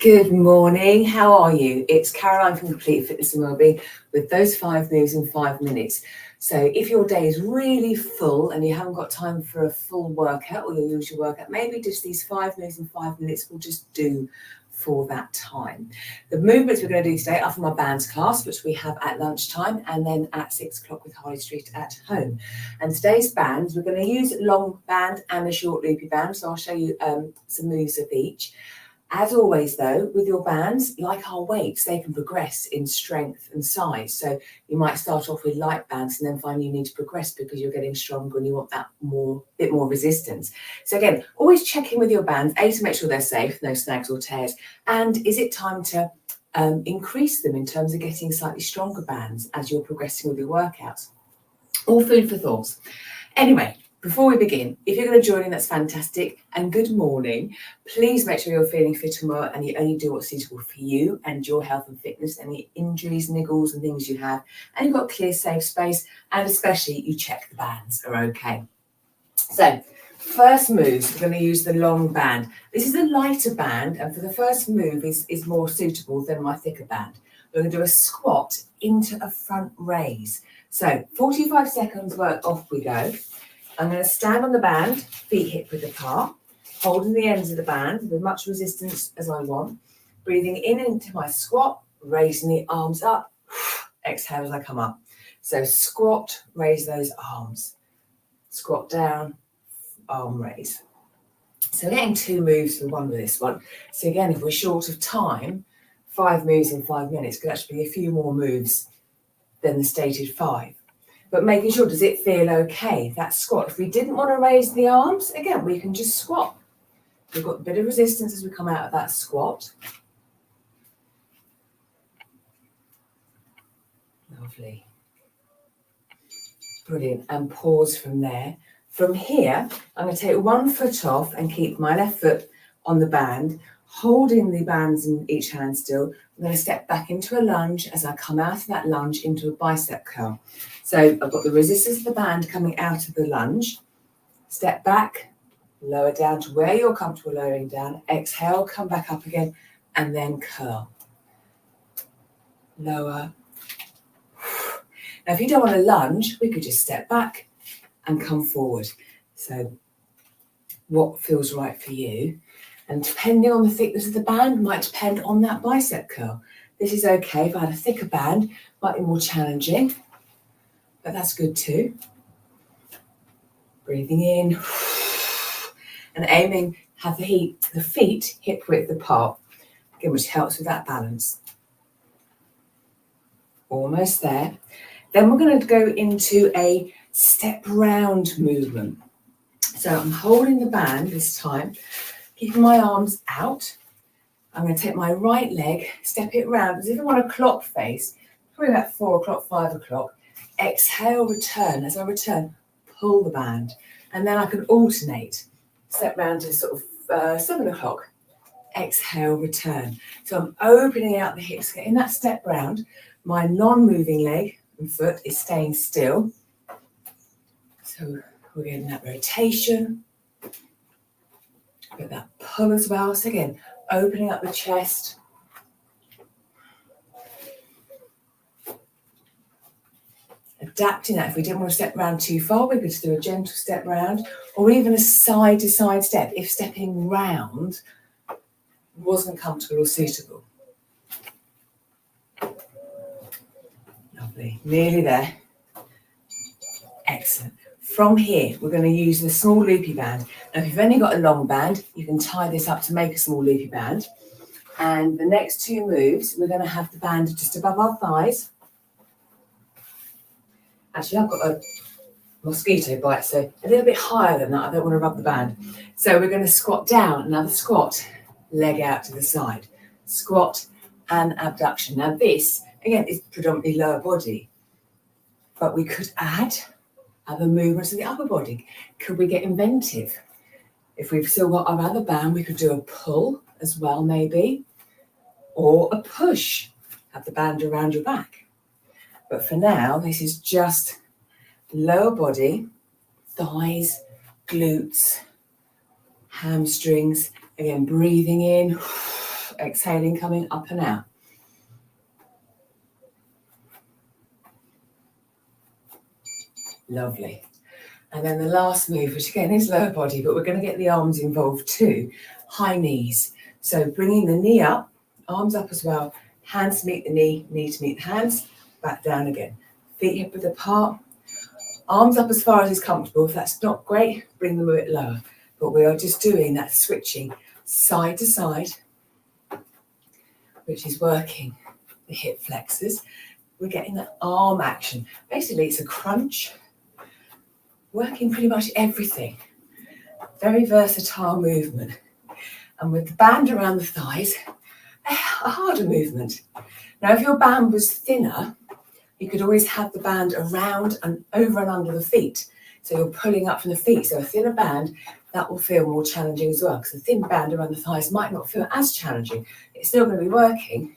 Good morning. How are you? It's Caroline from Complete Fitness and Wellbeing with those 5 moves in 5 minutes. So if your day is really full and you haven't got time for a full workout or your usual workout, maybe just these 5 moves in 5 minutes will just do for that time. The movements we're going to do today are from our bands class, which we have at lunchtime and then at 6 o'clock with High Street at home. And today's bands, we're going to use a long band and a short loopy band. So I'll show you some moves of each. As always, though, with your bands, like our weights, they can progress in strength and size. So you might start off with light bands and then find you need to progress because you're getting stronger and you want that bit more resistance. So again, always check in with your bands, to make sure they're safe, no snags or tears. And is it time to increase them in terms of getting slightly stronger bands as you're progressing with your workouts? All food for thought. Anyway, before we begin, if you're going to join in, that's fantastic. And good morning. Please make sure you're feeling fit and well and you only do what's suitable for you and your health and fitness, any injuries, niggles and things you have. And you've got a clear, safe space. And especially you check the bands are okay. So first moves, we're going to use the long band. This is a lighter band. And for the first move is more suitable than my thicker band. We're going to do a squat into a front raise. So 45 seconds work, off we go. I'm going to stand on the band, feet hip width apart, holding the ends of the band with as much resistance as I want. Breathing in into my squat, raising the arms up, exhale as I come up. So squat, raise those arms. Squat down, arm raise. So we're getting 2 moves for one with this one. So again, if we're short of time, 5 moves in 5 minutes could actually be a few more moves than the stated 5. But making sure, does it feel okay, that squat? If we didn't want to raise the arms, again, we can just squat. We've got a bit of resistance as we come out of that squat. Lovely. Brilliant. And pause from there. From here, I'm going to take 1 foot off and keep my left foot on the band, holding the bands in each hand still. I'm going to step back into a lunge as I come out of that lunge into a bicep curl. So I've got the resistance of the band coming out of the lunge. Step back, lower down to where you're comfortable lowering down. Exhale, come back up again, and then curl. Lower. Now, if you don't want to lunge, we could just step back and come forward. So what feels right for you? And depending on the thickness of the band, might depend on that bicep curl. This is okay. If I had a thicker band, might be more challenging, but that's good too. Breathing in and aiming, have the feet hip width apart, again, which helps with that balance. Almost there. Then we're going to go into a step round movement. So I'm holding the band this time, keeping my arms out. I'm going to take my right leg, step it round as if I want a clock face, probably about 4 o'clock, 5 o'clock. Exhale, return. As I return, pull the band. And then I can alternate. Step round to sort of 7 o'clock. Exhale, return. So I'm opening out the hips, getting that step round. My non-moving leg and foot is staying still. So we're getting that rotation. Get that pull as well. So again, opening up the chest. Adapting that. If we didn't want to step round too far, we could do a gentle step round or even a side to side step if stepping round wasn't comfortable or suitable. Lovely. Nearly there. Excellent. From here, we're going to use the small loopy band. Now, if you've only got a long band, you can tie this up to make a small loopy band. And the next 2 moves, we're going to have the band just above our thighs. Actually, I've got a mosquito bite, so a little bit higher than that. I don't want to rub the band. So we're going to squat down. Another squat, leg out to the side. Squat and abduction. Now this, again, is predominantly lower body. But we could add other movements of the upper body. Could we get inventive? If we've still got our other band, we could do a pull as well, maybe, or a push. Have the band around your back. But for now, this is just lower body, thighs, glutes, hamstrings. Again, breathing in, exhaling, coming up and out. Lovely. And then the last move, which again is lower body, but we're going to get the arms involved too. High knees. So bringing the knee up, arms up as well, hands to meet the knee to meet the hands, back down again. Feet hip width apart, arms up as far as is comfortable. If that's not great, bring them a bit lower. But we are just doing that switching side to side, which is working the hip flexors. We're getting that arm action. Basically, it's a crunch, working pretty much everything. Very versatile movement. And with the band around the thighs, a harder movement. Now, if your band was thinner, you could always have the band around and over and under the feet. So you're pulling up from the feet. So a thinner band, that will feel more challenging as well, because a thin band around the thighs might not feel as challenging. It's still going to be working,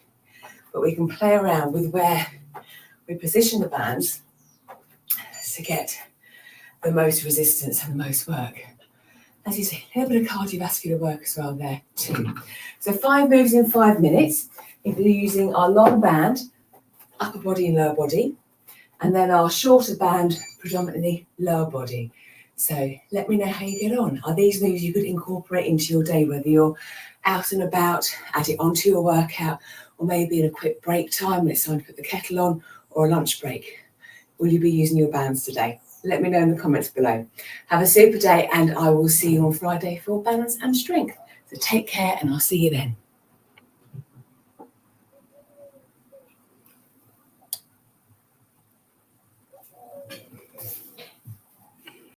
but we can play around with where we position the bands to get the most resistance and the most work. As you say, a little bit of cardiovascular work as well there too. So 5 moves in 5 minutes. If you're using our long band, upper body and lower body, and then our shorter band, predominantly lower body. So let me know how you get on. Are these moves you could incorporate into your day, whether you're out and about, add it onto your workout, or maybe in a quick break time when it's time to put the kettle on, or a lunch break? Will you be using your bands today? Let me know in the comments below. Have a super day, and I will see you on Friday for balance and strength. So take care, and I'll see you then.